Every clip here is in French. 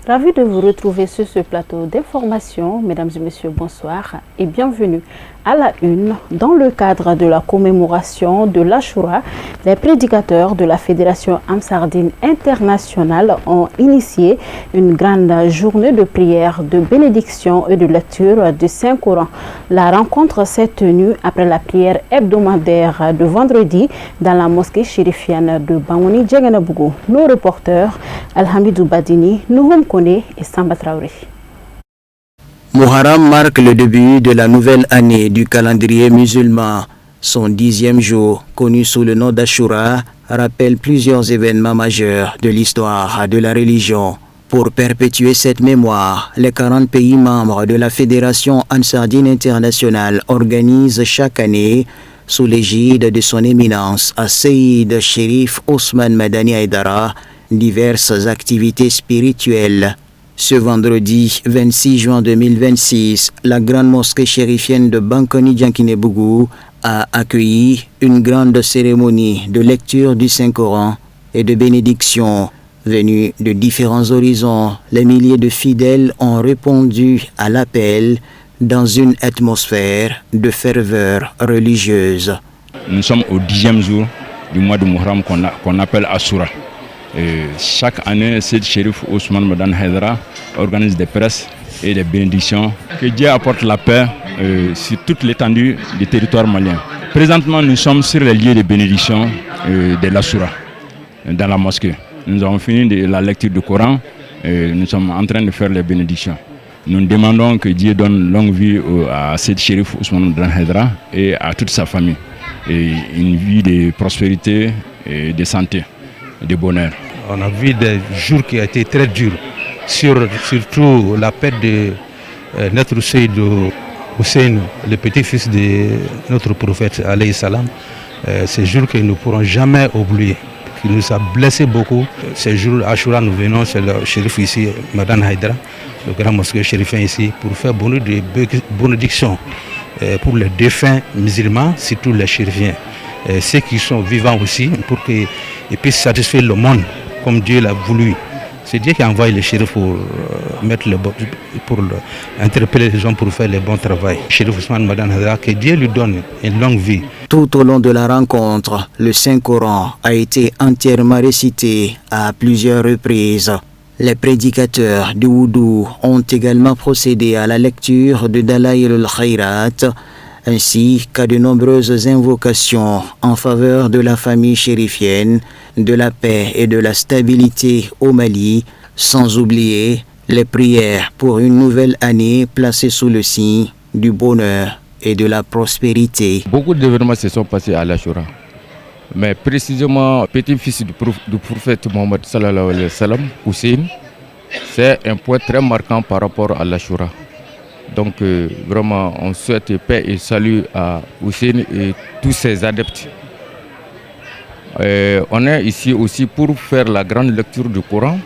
Ravi de vous retrouver sur ce plateau d'information. Mesdames et messieurs, bonsoir et bienvenue. À la une, dans le cadre de la commémoration de l'Achoura, les prédicateurs de la Fédération Ansardine internationale ont initié une grande journée de prière, de bénédiction et de lecture du Saint-Coran. La rencontre s'est tenue après la prière hebdomadaire de vendredi dans la mosquée chérifienne de Bangouni Djeganabougou. Nos reporters Alhamidou Badini, Nouhoum Kone et Samba Traoré. Muharram marque le début de la nouvelle année du calendrier musulman. Son 10e jour, connu sous le nom d'Achoura, rappelle plusieurs événements majeurs de l'histoire de la religion. Pour perpétuer cette mémoire, les 40 pays membres de la Fédération Ansardine internationale organisent chaque année, sous l'égide de son éminence Sayyid Chérif Ousmane Madani Haïdara, diverses activités spirituelles. Ce vendredi 26 juin 2026, la grande mosquée chérifienne de Bangouni Djeganabougou a accueilli une grande cérémonie de lecture du Saint-Coran et de bénédiction. Venus de différents horizons, les milliers de fidèles ont répondu à l'appel dans une atmosphère de ferveur religieuse. Nous sommes au 10e jour du mois de Muharram qu'on appelle Achoura. Chaque année, Sayyid Chérif Ousmane Madani Haïdara organise des presses et des bénédictions. Que Dieu apporte la paix sur toute l'étendue du territoire malien. Présentement, nous sommes sur les lieux de bénédiction de l'Achoura, dans la mosquée. Nous avons fini de la lecture du Coran et nous sommes en train de faire les bénédictions. Nous demandons que Dieu donne longue vie à Sayyid Chérif Ousmane Madani Haïdara et à toute sa famille. Et une vie de prospérité et de santé, de bonheur. On a vu des jours qui ont été très durs, surtout la perte de notre Sayyid Hussein, le petit-fils de notre prophète alayhi salam. Ces jours que nous ne pourrons jamais oublier, qui nous a blessés beaucoup. Ces jours Achoura, nous venons, c'est le shérif ici, Madani Haïdara, le grand mosquée chérifien ici, pour faire beaucoup de bénédictions pour les défunts musulmans, surtout les chérifiens. Ceux qui sont vivants aussi, pour qu'ils puissent satisfaire le monde comme Dieu l'a voulu. C'est Dieu qui a envoyé les shérifs pour interpeller les gens pour faire le bon travail. Chérif Ousmane Madani Haïdara, que Dieu lui donne une longue vie. Tout au long de la rencontre, le Saint-Coran a été entièrement récité à plusieurs reprises. Les prédicateurs du Wudu ont également procédé à la lecture de Dalaïl al-Khairat, ainsi qu'à de nombreuses invocations en faveur de la famille chérifienne, de la paix et de la stabilité au Mali, sans oublier les prières pour une nouvelle année placée sous le signe du bonheur et de la prospérité. Beaucoup d'événements se sont passés à l'Achoura, mais précisément petit-fils du prophète Mohammed sallallahu alayhi wa sallam, Hussein, c'est un point très marquant par rapport à l'Achoura. Donc vraiment, on souhaite paix et salut à Hussein et tous ses adeptes. On est ici aussi pour faire la grande lecture du Coran,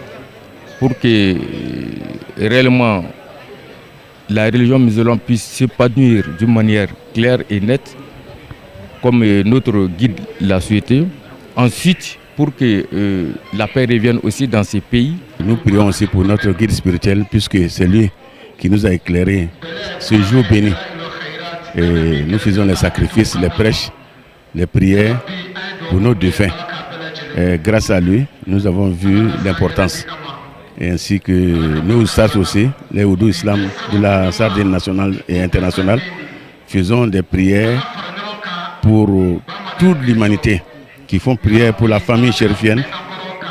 pour que réellement la religion musulmane puisse s'épanouir d'une manière claire et nette, comme notre guide l'a souhaité. Ensuite, pour que la paix revienne aussi dans ces pays. Nous prions aussi pour notre guide spirituel, puisque c'est lui qui nous a éclairé ce jour béni. Et nous faisons les sacrifices, les prêches, les prières pour nos défunts. Et grâce à lui, nous avons vu l'importance. Et ainsi que nous, SAS aussi, les Oudou Islam de la Sardine nationale et internationale, faisons des prières pour toute l'humanité, qui font prière pour la famille chérifienne,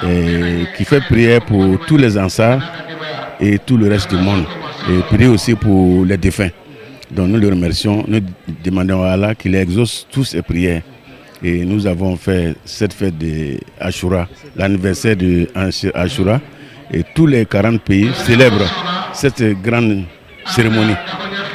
et qui fait prière pour tous les Ansars et tout le reste du monde. Et prier aussi pour les défunts. Donc nous le remercions, nous demandons à Allah qu'il exauce tous ces prières. Et nous avons fait cette fête de Achoura, l'anniversaire de Achoura, et tous les 40 pays célèbrent cette grande cérémonie.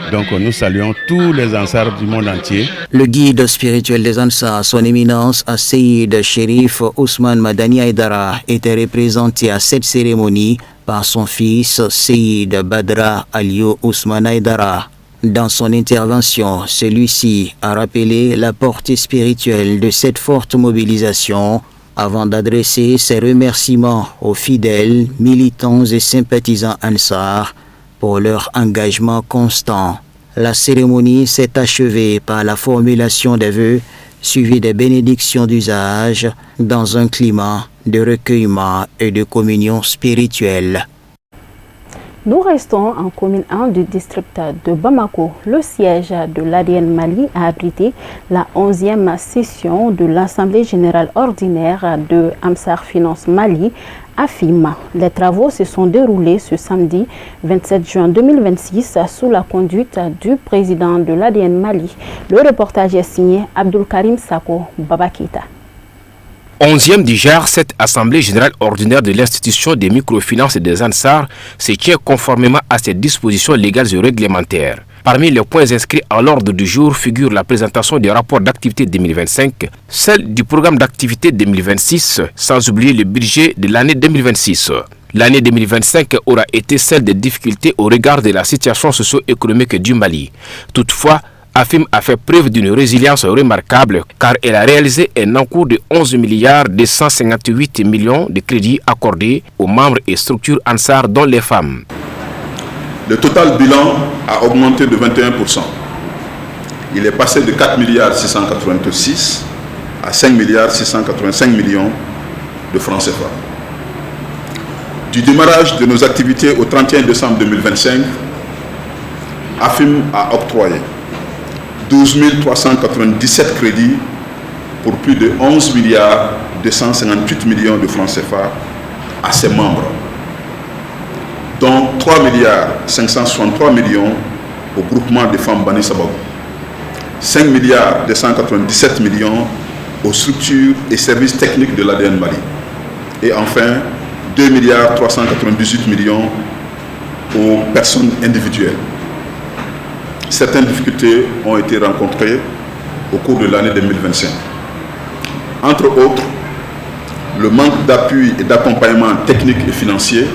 Donc nous saluons tous les Ansars du monde entier. Le guide spirituel des Ansars, son éminence Sayyid Chérif Ousmane Madani Haïdara, était représenté à cette cérémonie par son fils Sayyid Badra Aliou Ousmane Haïdara. Dans son intervention, celui-ci a rappelé la portée spirituelle de cette forte mobilisation avant d'adresser ses remerciements aux fidèles, militants et sympathisants Ansar pour leur engagement constant. La cérémonie s'est achevée par la formulation des vœux, suivie des bénédictions d'usage, dans un climat de recueillement et de communion spirituelle. Nous restons en commune 1 du district de Bamako. Le siège de l'ADN Mali a abrité la 11e session de l'Assemblée générale ordinaire de Amsar Finance Mali, AFIM. Les travaux se sont déroulés ce samedi 27 juin 2026 sous la conduite du président de l'ADN Mali. Le reportage est signé Abdul Karim Sako Babakita. 11e du genre, cette Assemblée générale ordinaire de l'institution des microfinances et des Ansar se tient conformément à ses dispositions légales et réglementaires. Parmi les points inscrits à l'ordre du jour figure la présentation du rapport d'activité 2025, celle du programme d'activité 2026, sans oublier le budget de l'année 2026. L'année 2025 aura été celle des difficultés au regard de la situation socio-économique du Mali. Toutefois, AFIM a fait preuve d'une résilience remarquable car elle a réalisé un encours de 11 milliards 258 millions de crédits accordés aux membres et structures Ansar dont les femmes. Le total bilan a augmenté de 21%. Il est passé de 4 milliards 686 à 5 milliards 685 millions de francs CFA. Du démarrage de nos activités au 31 décembre 2025, AFIM a octroyé 12 397 crédits pour plus de 11 milliards 258 millions de francs CFA à ses membres, dont 3 milliards 563 millions au groupement des femmes Bani Sababou, 5 milliards 297 millions aux structures et services techniques de l'ADN Mali, et enfin 2 milliards 398 millions aux personnes individuelles. Certaines difficultés ont été rencontrées au cours de l'année 2025. Entre autres, le manque d'appui et d'accompagnement technique et financier,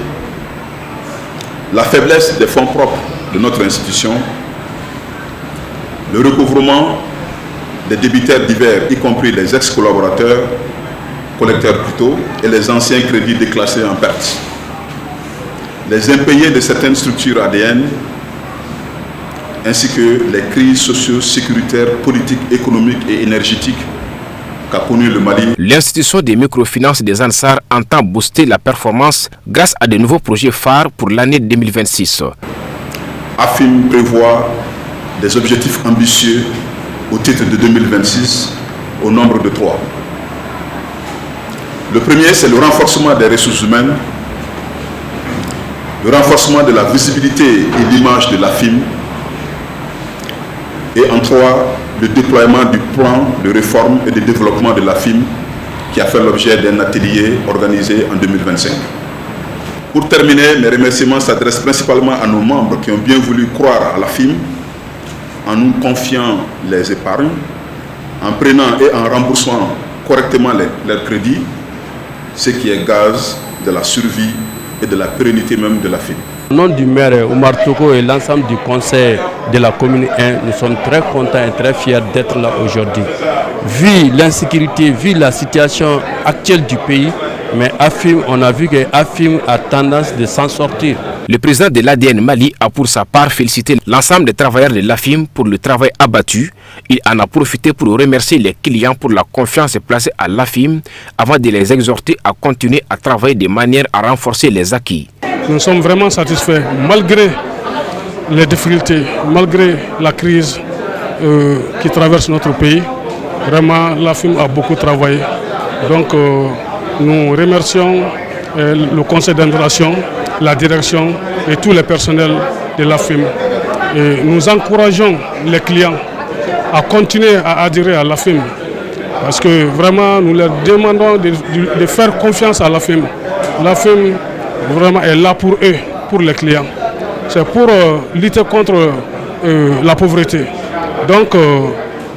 la faiblesse des fonds propres de notre institution, le recouvrement des débiteurs divers, y compris les ex-collaborateurs, collecteurs plutôt, et les anciens crédits déclassés en perte, les impayés de certaines structures ADN, ainsi que les crises socio-sécuritaires, politiques, économiques et énergétiques qu'a connu le Mali. L'institution des microfinances des Ansar entend booster la performance grâce à de nouveaux projets phares pour l'année 2026. AFIM prévoit des objectifs ambitieux au titre de 2026 au nombre de 3. Le premier, c'est le renforcement des ressources humaines, le renforcement de la visibilité et l'image de l'AFIM, et en 3, le déploiement du plan de réforme et de développement de l'AFIM qui a fait l'objet d'un atelier organisé en 2025. Pour terminer, mes remerciements s'adressent principalement à nos membres qui ont bien voulu croire à l'AFIM en nous confiant les épargnes, en prenant et en remboursant correctement leurs crédits, ce qui est gage de la survie et de la pérennité même de l'AFIM. Au nom du maire Oumar Toko et l'ensemble du conseil de la commune 1, nous sommes très contents et très fiers d'être là aujourd'hui. Vu l'insécurité, vu la situation actuelle du pays, mais AFIM, on a vu que AFIM a tendance de s'en sortir. Le président de l'ADN Mali a pour sa part félicité l'ensemble des travailleurs de l'AFIM pour le travail abattu. Il en a profité pour remercier les clients pour la confiance placée à l'AFIM avant de les exhorter à continuer à travailler de manière à renforcer les acquis. Nous sommes vraiment satisfaits, malgré les difficultés, malgré la crise qui traverse notre pays. Vraiment, l'AFIM a beaucoup travaillé. Donc, nous remercions le conseil d'administration, la direction et tous les personnels de l'AFIM. Et nous encourageons les clients à continuer à adhérer à l'AFIM. Parce que vraiment, nous leur demandons de faire confiance à l'AFIM. L'AFIM vraiment est là pour eux, pour les clients. C'est pour lutter contre la pauvreté. Donc,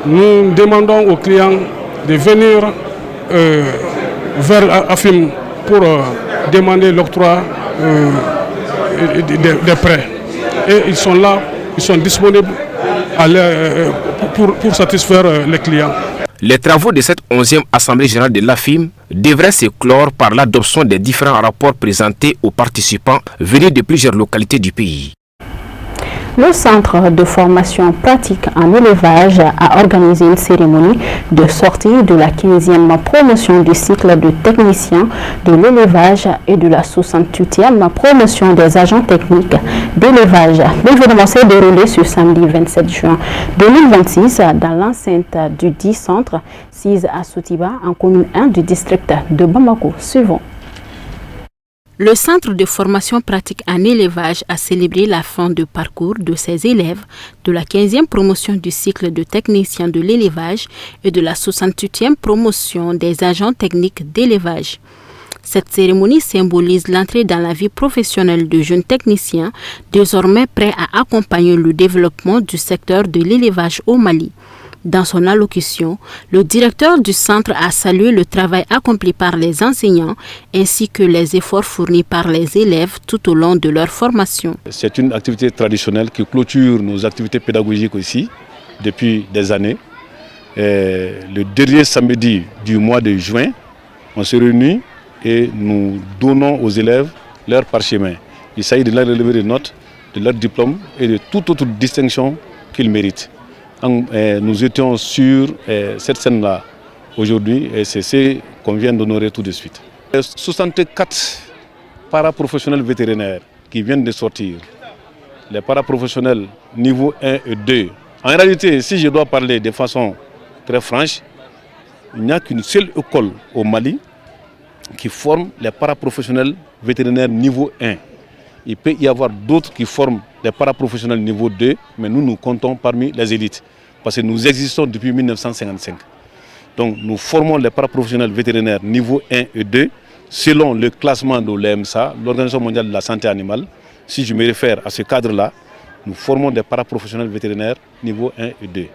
nous demandons aux clients de venir vers AFIM pour demander l'octroi des prêts. Et ils sont là, ils sont disponibles pour satisfaire les clients. Les travaux de cette 11e Assemblée générale de l'AFIM devraient se clore par l'adoption des différents rapports présentés aux participants venus de plusieurs localités du pays. Le Centre de formation pratique en élevage a organisé une cérémonie de sortie de la 15e promotion du cycle de technicien de l'élevage et de la 68e promotion des agents techniques d'élevage. L'événement s'est déroulé ce samedi 27 juin 2026 dans l'enceinte du dit centre 6 à Sotiba en commune 1 du district de Bamako. Suivons. Le Centre de formation pratique en élevage a célébré la fin de parcours de ses élèves de la 15e promotion du cycle de technicien de l'élevage et de la 68e promotion des agents techniques d'élevage. Cette cérémonie symbolise l'entrée dans la vie professionnelle de jeunes techniciens désormais prêts à accompagner le développement du secteur de l'élevage au Mali. Dans son allocution, le directeur du centre a salué le travail accompli par les enseignants ainsi que les efforts fournis par les élèves tout au long de leur formation. C'est une activité traditionnelle qui clôture nos activités pédagogiques aussi depuis des années. Le dernier samedi du mois de juin, on se réunit et nous donnons aux élèves leur parchemin. Il s'agit de leur relevé de notes, de leur diplôme et de toute autre distinction qu'ils méritent. Nous étions sur cette scène-là aujourd'hui et c'est ce qu'on vient d'honorer tout de suite. 64 paraprofessionnels vétérinaires qui viennent de sortir. Les paraprofessionnels niveau 1 et 2. En réalité, si je dois parler de façon très franche, il n'y a qu'une seule école au Mali qui forme les paraprofessionnels vétérinaires niveau 1. Il peut y avoir d'autres qui forment des paraprofessionnels niveau 2, mais nous comptons parmi les élites, parce que nous existons depuis 1955. Donc nous formons les paraprofessionnels vétérinaires niveau 1 et 2, selon le classement de l'EMSA, l'Organisation mondiale de la santé animale. Si je me réfère à ce cadre-là, nous formons des paraprofessionnels vétérinaires niveau 1 et 2.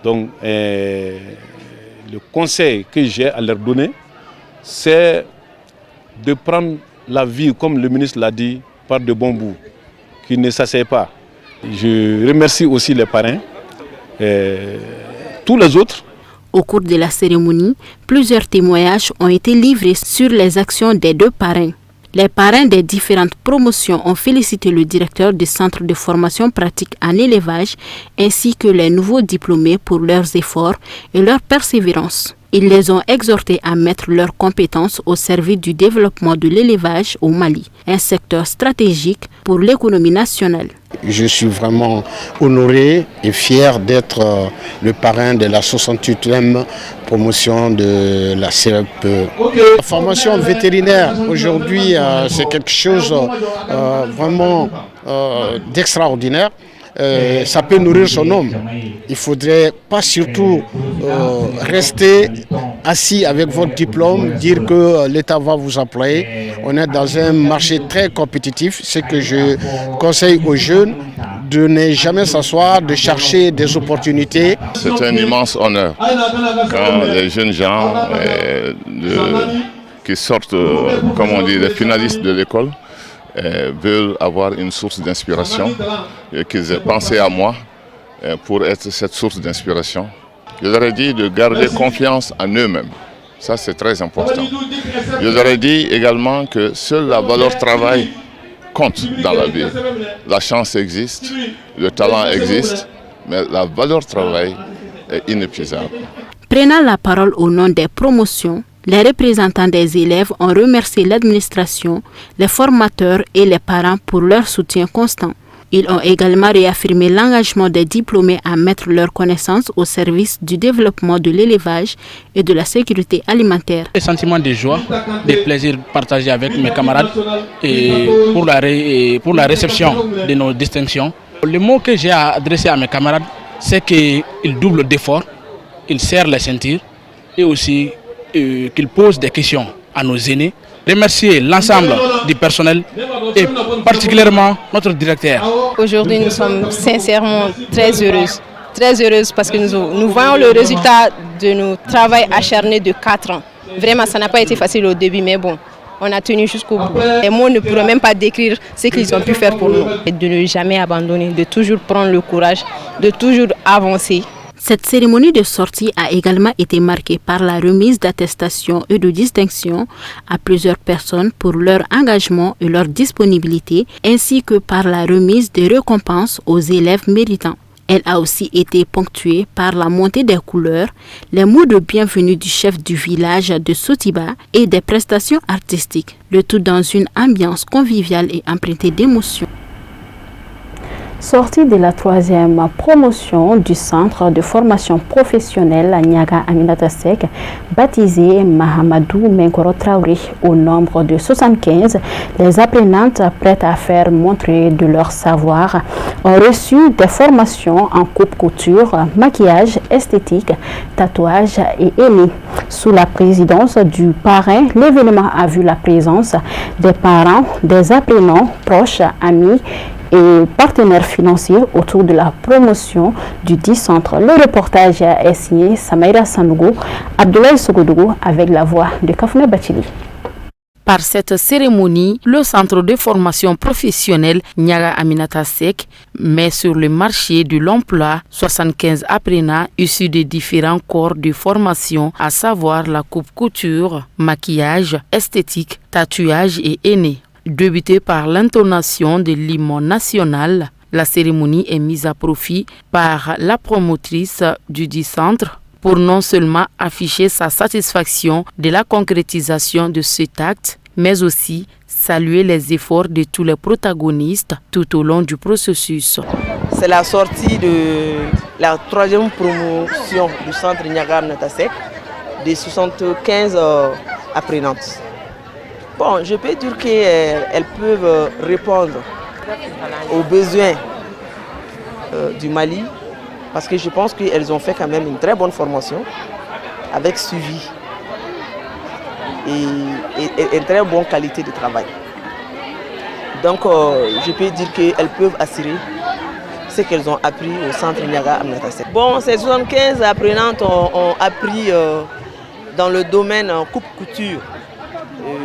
Donc le conseil que j'ai à leur donner, c'est de prendre la vie, comme le ministre l'a dit, par de bons bouts, qui ne s'asseyent pas. Je remercie aussi les parrains et tous les autres. Au cours de la cérémonie, plusieurs témoignages ont été livrés sur les actions des deux parrains. Les parrains des différentes promotions ont félicité le directeur du centre de formation pratique en élevage ainsi que les nouveaux diplômés pour leurs efforts et leur persévérance. Ils les ont exhortés à mettre leurs compétences au service du développement de l'élevage au Mali, un secteur stratégique pour l'économie nationale. Je suis vraiment honoré et fier d'être le parrain de la 68e promotion de la CEP. La formation vétérinaire aujourd'hui, c'est quelque chose vraiment d'extraordinaire. Ça peut nourrir son homme. Il ne faudrait pas surtout rester assis avec votre diplôme, dire que l'État va vous employer. On est dans un marché très compétitif. Ce que je conseille aux jeunes, de ne jamais s'asseoir, de chercher des opportunités. C'est un immense honneur quand les jeunes gens qui sortent, comme on dit, les finalistes de l'école, veulent avoir une source d'inspiration, qu'ils aient pensé à moi pour être cette source d'inspiration. Je leur ai dit de garder confiance en eux-mêmes. Ça, c'est très important. Je leur ai dit également que seule la valeur travail compte dans la vie. La chance existe, le talent existe, mais la valeur travail est inépuisable. Prenant la parole au nom des promotions, les représentants des élèves ont remercié l'administration, les formateurs et les parents pour leur soutien constant. Ils ont également réaffirmé l'engagement des diplômés à mettre leurs connaissances au service du développement de l'élevage et de la sécurité alimentaire. Le sentiment de joie, de plaisir partagé avec mes camarades et pour la réception de nos distinctions. Le mot que j'ai à adresser à mes camarades, c'est qu'ils doublent d'efforts, ils serrent les ceintures et aussi qu'ils posent des questions à nos aînés. Remercier l'ensemble du personnel et particulièrement notre directeur. Aujourd'hui, nous sommes sincèrement très heureuses parce que nous voyons le résultat de nos travail acharné de 4 ans. Vraiment, ça n'a pas été facile au début, mais bon, on a tenu jusqu'au bout. Les mots ne pourraient même pas décrire ce qu'ils ont pu faire pour nous. Et de ne jamais abandonner, de toujours prendre le courage, de toujours avancer. Cette cérémonie de sortie a également été marquée par la remise d'attestations et de distinctions à plusieurs personnes pour leur engagement et leur disponibilité, ainsi que par la remise des récompenses aux élèves méritants. Elle a aussi été ponctuée par la montée des couleurs, les mots de bienvenue du chef du village de Sotiba et des prestations artistiques, le tout dans une ambiance conviviale et empreintée d'émotion. Sortie de la 3e promotion du centre de formation professionnelle Niaga Aminata Seck, baptisé Mahamadou Menkoro Traoré, au nombre de 75, les apprenantes prêtes à faire montrer de leur savoir ont reçu des formations en coupe-couture, maquillage, esthétique, tatouage et ailé. Sous la présidence du parrain, l'événement a vu la présence des parents, des apprenants, proches, amis et partenaires financiers autour de la promotion du 10 centre. Le reportage est signé Samaïra Sanogo, Abdoulaye Sogodougou avec la voix de Kafouné Bachili. Par cette cérémonie, le centre de formation professionnelle Niaga Aminata Seck met sur le marché de l'emploi 75 apprenants issus de différents corps de formation, à savoir la coupe-couture, maquillage, esthétique, tatouage et aîné. Débutée par l'intonation de l'hymne national, la cérémonie est mise à profit par la promotrice du dit centre pour non seulement afficher sa satisfaction de la concrétisation de cet acte, mais aussi saluer les efforts de tous les protagonistes tout au long du processus. C'est la sortie de la 3e promotion du centre Niaga Aminata Seck des 75 apprenantes. Bon, je peux dire qu'elles peuvent répondre aux besoins du Mali, parce que je pense qu'elles ont fait quand même une très bonne formation avec suivi et une très bonne qualité de travail. Donc je peux dire qu'elles peuvent assurer ce qu'elles ont appris au centre Niaga Aminata Seck. Bon, ces 75 apprenantes ont appris dans le domaine coupe-couture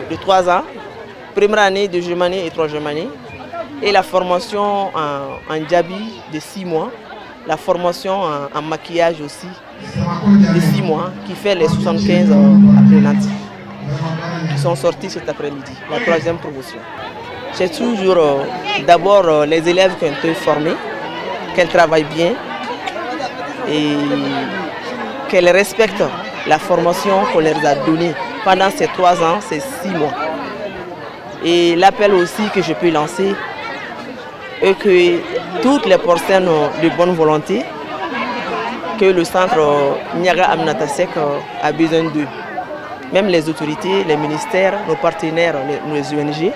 de 3 ans, première année, deuxième année et troisième année, et la formation en djabi de 6 mois, la formation en maquillage aussi de 6 mois, qui fait les 75 apprenantes qui sont sortis cet après-midi, la 3e promotion. C'est toujours d'abord les élèves qui ont été formés, qu'elles travaillent bien et qu'elles respectent la formation qu'on leur a donnée pendant ces 3 ans, ces 6 mois. Et l'appel aussi que je peux lancer est que toutes les personnes de bonne volonté, que le centre Niaga Aminata Seck a besoin d'eux. Même les autorités, les ministères, nos partenaires, nos ONG,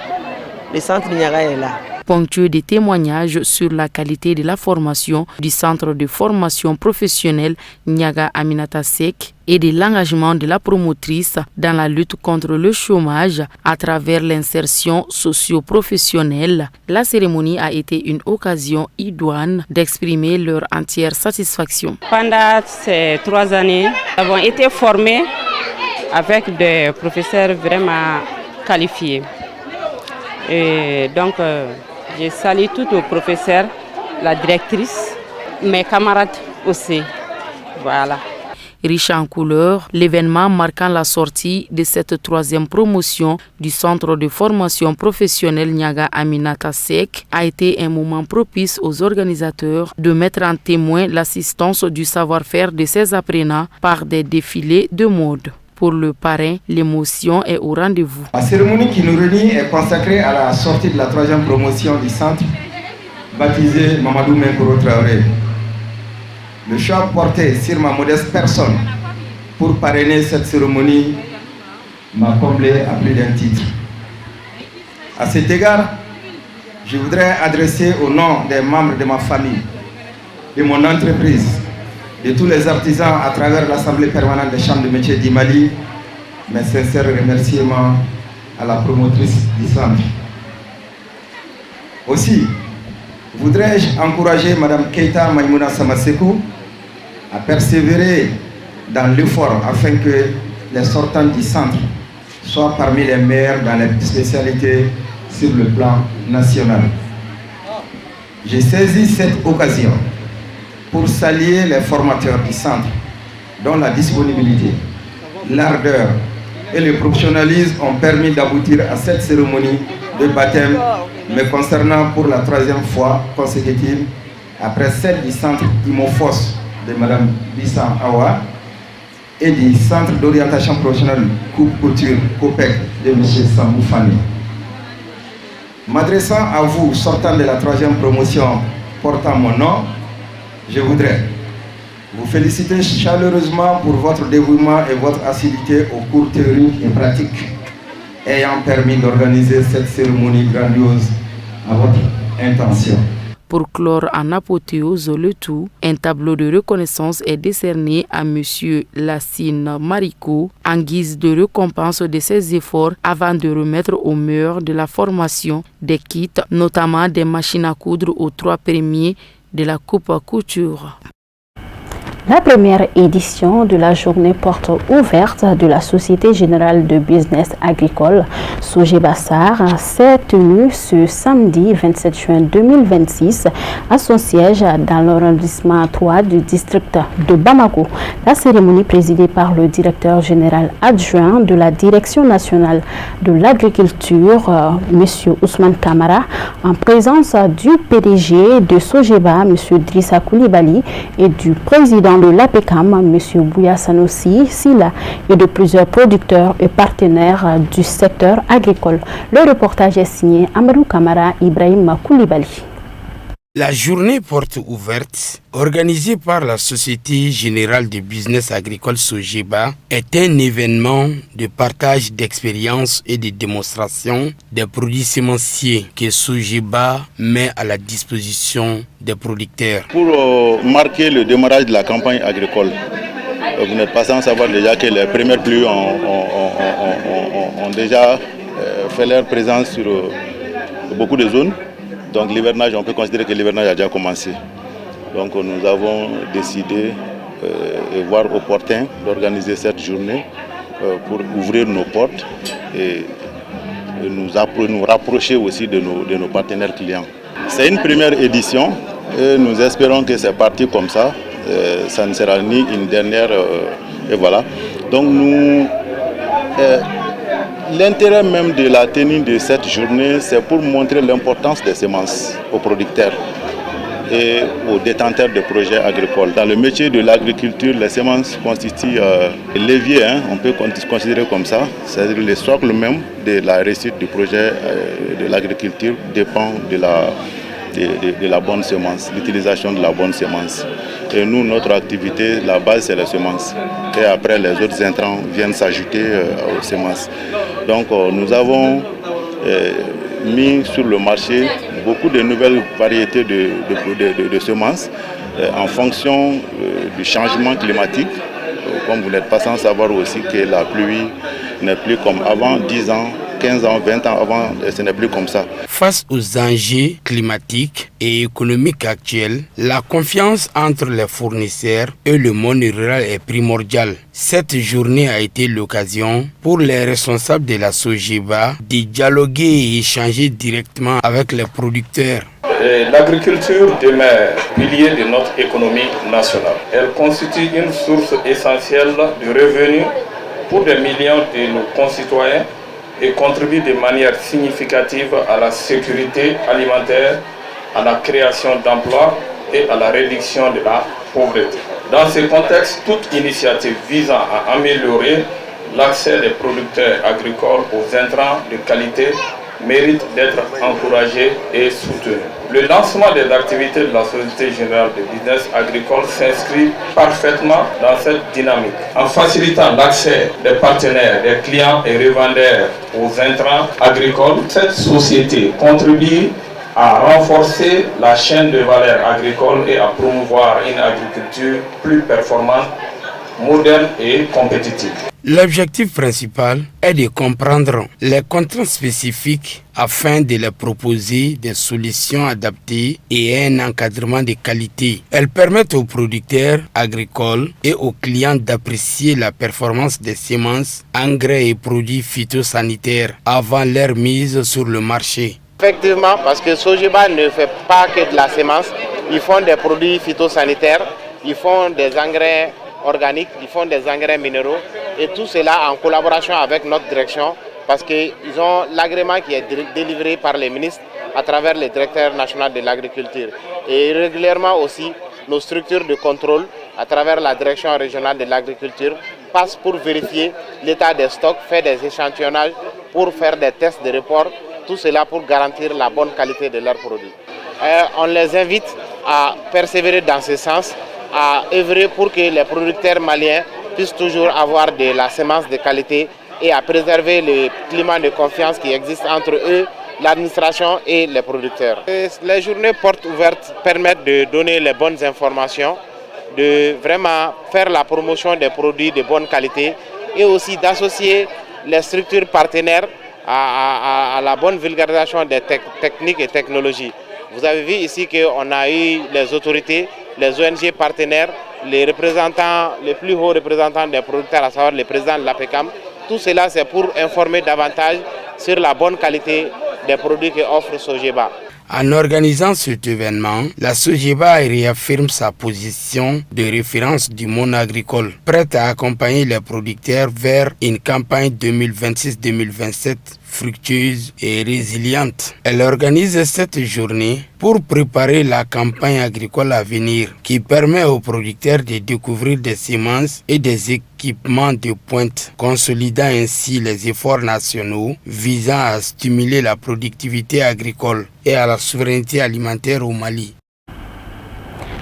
le centre Niaga est là. Ponctué des témoignages sur la qualité de la formation du centre de formation professionnelle Niaga Aminata Seck et de l'engagement de la promotrice dans la lutte contre le chômage à travers l'insertion socio-professionnelle, la cérémonie a été une occasion idoine d'exprimer leur entière satisfaction. Pendant ces 3 années, nous avons été formés avec des professeurs vraiment qualifiés. Et donc, je salue tous nos professeurs, la directrice, mes camarades aussi. Voilà. Riche en couleurs, l'événement marquant la sortie de cette 3e promotion du centre de formation professionnelle Niaga Aminata Seck a été un moment propice aux organisateurs de mettre en témoin l'assistance du savoir-faire de ces apprenants par des défilés de mode. Pour le parrain, l'émotion est au rendez-vous. La cérémonie qui nous réunit est consacrée à la sortie de la 3e promotion du centre, baptisé Mamadou Menkoro Traoré. Le choix porté sur ma modeste personne pour parrainer cette cérémonie m'a comblé à plus d'un titre. À cet égard, je voudrais adresser au nom des membres de ma famille, de mon entreprise, de tous les artisans à travers l'Assemblée permanente des chambres de métiers du Mali, mes sincères remerciements à la promotrice du centre. Aussi, voudrais-je encourager Mme Keita Maïmouna Samasekou à persévérer dans l'effort afin que les sortants du centre soient parmi les meilleurs dans les spécialités sur le plan national. J'ai saisi cette occasion pour saluer les formateurs du centre, dont la disponibilité, l'ardeur et le professionnalisme ont permis d'aboutir à cette cérémonie de baptême, me concernant pour la 3e fois consécutive, après celle du centre Imofos de Mme Bissan Awa et du centre d'orientation professionnelle Coupe Couture COPEC de M. Sambou Fani. M'adressant à vous, sortant de la 3e promotion portant mon nom, je voudrais vous féliciter chaleureusement pour votre dévouement et votre assiduité aux cours théoriques et pratiques ayant permis d'organiser cette cérémonie grandiose à votre intention. Pour clore en apothéose le tout, un tableau de reconnaissance est décerné à M. Lassine Marico en guise de récompense de ses efforts avant de remettre au meilleur de la formation des kits, notamment des machines à coudre aux 3 premiers de la Coupe Couture. La première édition de la journée porte ouverte de la Société Générale de Business Agricole, Sogebassar, s'est tenue ce samedi 27 juin 2026 à son siège dans l'arrondissement 3 du district de Bamako. La cérémonie présidée par le directeur général adjoint de la Direction nationale de l'agriculture, M. Ousmane Kamara, en présence du PDG de Sogeba, M. Drissa Koulibaly, et du président de l'APECAM, M. Bouya Sanoussi Silla, et de plusieurs producteurs et partenaires du secteur agricole. Le reportage est signé Amadou Kamara Ibrahim Koulibaly. La journée porte ouverte, organisée par la Société Générale de Business Agricole Sogeba, est un événement de partage d'expériences et de démonstration des produits sémenciers que Sogeba met à la disposition des producteurs. Pour marquer le démarrage de la campagne agricole, vous n'êtes pas sans savoir déjà que les premières pluies ont déjà fait leur présence sur beaucoup de zones. Donc l'hivernage, on peut considérer que l'hivernage a déjà commencé. Donc nous avons décidé et voir opportun d'organiser cette journée pour ouvrir nos portes et nous rapprocher aussi de nos partenaires clients. C'est une première édition et nous espérons que c'est parti comme ça. Ça ne sera ni une dernière. Et voilà. Donc l'intérêt même de la tenue de cette journée, c'est pour montrer l'importance des semences aux producteurs et aux détenteurs de projets agricoles. Dans le métier de l'agriculture, les semences constituent un levier, on peut considérer comme ça. C'est-à-dire le socle même de la réussite du projet de l'agriculture dépend de la bonne semence, l'utilisation de la bonne semence. Et nous, notre activité, la base, c'est les semences. Et après, les autres intrants viennent s'ajouter aux semences. Donc, nous avons mis sur le marché beaucoup de nouvelles variétés de semences en fonction du changement climatique. Comme vous n'êtes pas sans savoir aussi que la pluie n'est plus comme avant, 10 ans, 15 ans, 20 ans avant, ce n'est plus comme ça. Face aux enjeux climatiques et économiques actuels, la confiance entre les fournisseurs et le monde rural est primordiale. Cette journée a été l'occasion pour les responsables de la Sogeba de dialoguer et échanger directement avec les producteurs. L'agriculture demeure pilier de notre économie nationale. Elle constitue une source essentielle de revenus pour des millions de nos concitoyens et contribue de manière significative à la sécurité alimentaire, à la création d'emplois et à la réduction de la pauvreté. Dans ce contexte, toute initiative visant à améliorer l'accès des producteurs agricoles aux intrants de qualité mérite d'être encouragé et soutenu. Le lancement des activités de la Société Générale de Business Agricole s'inscrit parfaitement dans cette dynamique. En facilitant l'accès des partenaires, des clients et revendeurs aux intrants agricoles, cette société contribue à renforcer la chaîne de valeur agricole et à promouvoir une agriculture plus performante, moderne et compétitive. L'objectif principal est de comprendre les contraintes spécifiques afin de leur proposer des solutions adaptées et un encadrement de qualité. Elles permettent aux producteurs agricoles et aux clients d'apprécier la performance des semences, engrais et produits phytosanitaires avant leur mise sur le marché. Effectivement, parce que Sogeba ne fait pas que de la semence, Ils font des produits phytosanitaires, ils font des engrais organiques, ils font des engrais minéraux et tout cela en collaboration avec notre direction parce qu'ils ont l'agrément qui est délivré par les ministres à travers le directeur national de l'agriculture. Et régulièrement aussi, nos structures de contrôle à travers la direction régionale de l'agriculture passent pour vérifier l'état des stocks, faire des échantillonnages pour faire des tests de report, tout cela pour garantir la bonne qualité de leurs produits. On les invite à persévérer dans ce sens, à œuvrer pour que les producteurs maliens puissent toujours avoir de la semence de qualité et à préserver le climat de confiance qui existe entre eux, l'administration et les producteurs. Les journées portes ouvertes permettent de donner les bonnes informations, de vraiment faire la promotion des produits de bonne qualité et aussi d'associer les structures partenaires à la bonne vulgarisation des techniques et technologies. Vous avez vu ici qu'on a eu les autorités, les ONG partenaires, les représentants, les plus hauts représentants des producteurs, à savoir le président de l'APECAM. Tout cela, c'est pour informer davantage sur la bonne qualité des produits que offre Sogeba. En organisant cet événement, la Sogeba réaffirme sa position de référence du monde agricole, prête à accompagner les producteurs vers une campagne 2026-2027 fructueuse et résiliente. Elle organise cette journée pour préparer la campagne agricole à venir qui permet aux producteurs de découvrir des semences et des équipements de pointe, consolidant ainsi les efforts nationaux visant à stimuler la productivité agricole et à la souveraineté alimentaire au Mali.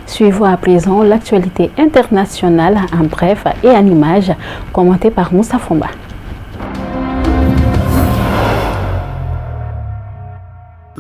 Suivons à présent l'actualité internationale en bref et en images, commentée par Moussa Fomba.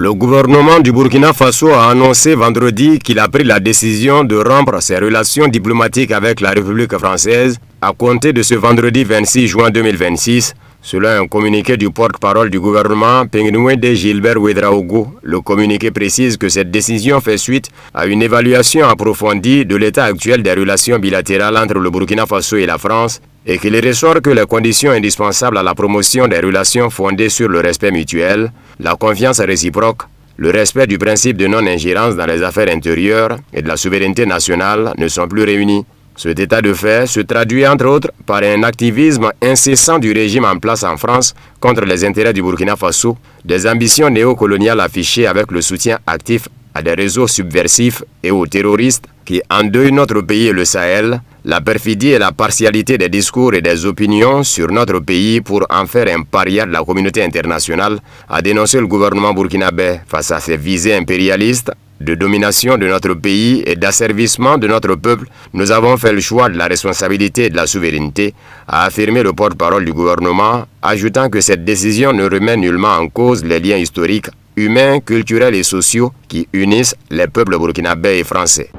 Le gouvernement du Burkina Faso a annoncé vendredi qu'il a pris la décision de rompre ses relations diplomatiques avec la République française à compter de ce vendredi 26 juin 2026. Selon un communiqué du porte-parole du gouvernement, Pengnoumouede Gilbert Ouedraogo, le communiqué précise que cette décision fait suite à une évaluation approfondie de l'état actuel des relations bilatérales entre le Burkina Faso et la France et qu'il ressort que les conditions indispensables à la promotion des relations fondées sur le respect mutuel, la confiance réciproque, le respect du principe de non-ingérence dans les affaires intérieures et de la souveraineté nationale ne sont plus réunis. Cet état de fait se traduit entre autres par un activisme incessant du régime en place en France contre les intérêts du Burkina Faso, des ambitions néocoloniales affichées avec le soutien actif à des réseaux subversifs et aux terroristes qui endeuillent notre pays et le Sahel, la perfidie et la partialité des discours et des opinions sur notre pays pour en faire un paria de la communauté internationale, a dénoncé le gouvernement burkinabé face à ses visées impérialistes de domination de notre pays et d'asservissement de notre peuple. Nous avons fait le choix de la responsabilité et de la souveraineté, a affirmé le porte-parole du gouvernement, ajoutant que cette décision ne remet nullement en cause les liens historiques, humains, culturels et sociaux qui unissent les peuples burkinabés et français.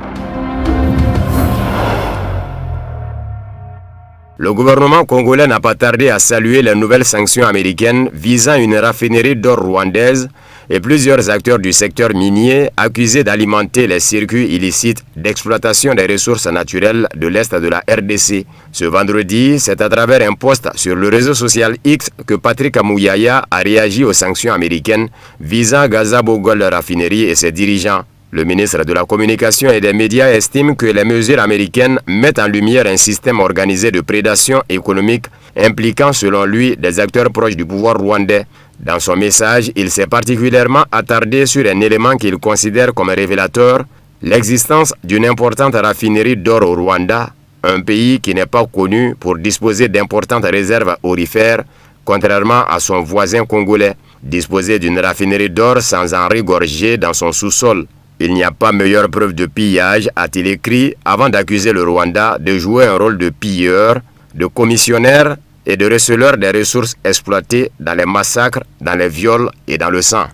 Le gouvernement congolais n'a pas tardé à saluer les nouvelles sanctions américaines visant une raffinerie d'or rwandaise et plusieurs acteurs du secteur minier accusés d'alimenter les circuits illicites d'exploitation des ressources naturelles de l'Est de la RDC. Ce vendredi, c'est à travers un post sur le réseau social X que Patrick Amouyaya a réagi aux sanctions américaines visant Gazabo Gold Raffinerie et ses dirigeants. Le ministre de la Communication et des Médias estime que les mesures américaines mettent en lumière un système organisé de prédation économique impliquant selon lui des acteurs proches du pouvoir rwandais. Dans son message, il s'est particulièrement attardé sur un élément qu'il considère comme révélateur, l'existence d'une importante raffinerie d'or au Rwanda, un pays qui n'est pas connu pour disposer d'importantes réserves aurifères, contrairement à son voisin congolais, disposer d'une raffinerie d'or sans en rigorger dans son sous-sol. Il n'y a pas meilleure preuve de pillage, a-t-il écrit, avant d'accuser le Rwanda de jouer un rôle de pilleur, de commissionnaire et de receleur des ressources exploitées dans les massacres, dans les viols et dans le sang.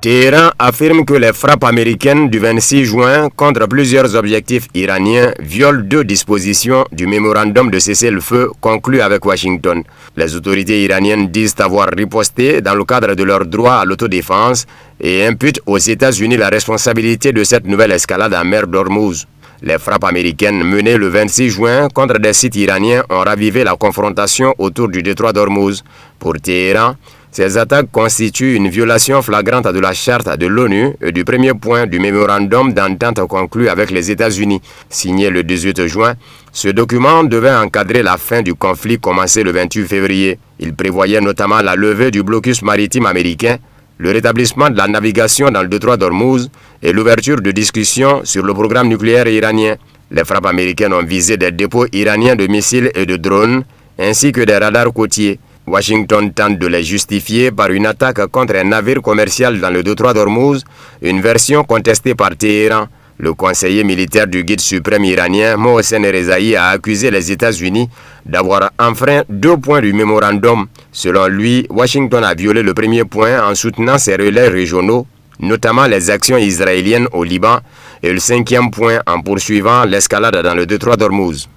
Téhéran affirme que les frappes américaines du 26 juin contre plusieurs objectifs iraniens violent 2 dispositions du mémorandum de cessez-le-feu conclu avec Washington. Les autorités iraniennes disent avoir riposté dans le cadre de leur droit à l'autodéfense et imputent aux États-Unis la responsabilité de cette nouvelle escalade en mer d'Ormuz. Les frappes américaines menées le 26 juin contre des sites iraniens ont ravivé la confrontation autour du détroit d'Ormuz. Pour Téhéran, Ces attaques constituent une violation flagrante de la charte de l'ONU et du premier point du mémorandum d'entente conclu avec les États-Unis. Signé le 18 juin, ce document devait encadrer la fin du conflit commencé le 28 février. Il prévoyait notamment la levée du blocus maritime américain, le rétablissement de la navigation dans le détroit d'Ormuz et l'ouverture de discussions sur le programme nucléaire iranien. Les frappes américaines ont visé des dépôts iraniens de missiles et de drones, ainsi que des radars côtiers. Washington tente de les justifier par une attaque contre un navire commercial dans le détroit d'Ormuz, une version contestée par Téhéran. Le conseiller militaire du guide suprême iranien, Mohsen Rezaï, a accusé les États-Unis d'avoir enfreint 2 points du mémorandum. Selon lui, Washington a violé le premier point en soutenant ses relais régionaux, notamment les actions israéliennes au Liban, et le 5e point en poursuivant l'escalade dans le détroit d'Ormuz.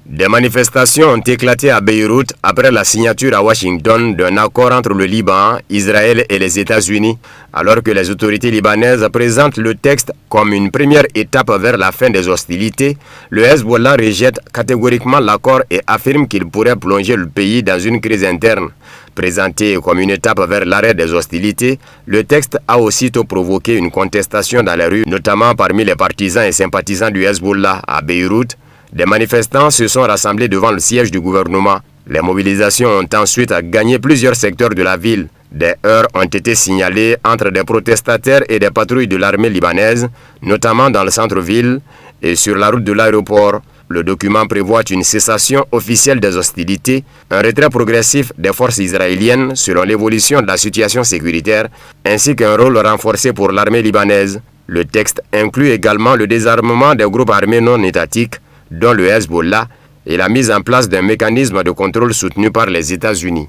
Des manifestations ont éclaté à Beyrouth après la signature à Washington d'un accord entre le Liban, Israël et les États-Unis, alors que les autorités libanaises présentent le texte comme une première étape vers la fin des hostilités. Le Hezbollah rejette catégoriquement l'accord et affirme qu'il pourrait plonger le pays dans une crise interne. Présenté comme une étape vers l'arrêt des hostilités, le texte a aussitôt provoqué une contestation dans les rues, notamment parmi les partisans et sympathisants du Hezbollah à Beyrouth. Des manifestants se sont rassemblés devant le siège du gouvernement. Les mobilisations ont ensuite gagné plusieurs secteurs de la ville. Des heurts ont été signalés entre des protestataires et des patrouilles de l'armée libanaise, notamment dans le centre-ville et sur la route de l'aéroport. Le document prévoit une cessation officielle des hostilités, un retrait progressif des forces israéliennes selon l'évolution de la situation sécuritaire, ainsi qu'un rôle renforcé pour l'armée libanaise. Le texte inclut également le désarmement des groupes armés non étatiques, dont le Hezbollah, et la mise en place d'un mécanisme de contrôle soutenu par les États-Unis.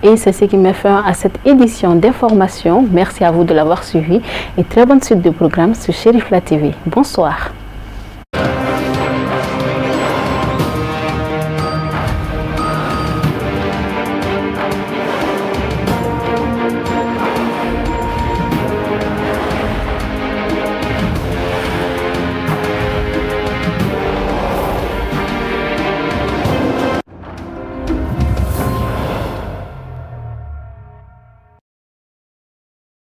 Et c'est ce qui met fin à cette édition d'information. Merci à vous de l'avoir suivi et très bonne suite de programme sur Cherifla TV. Bonsoir.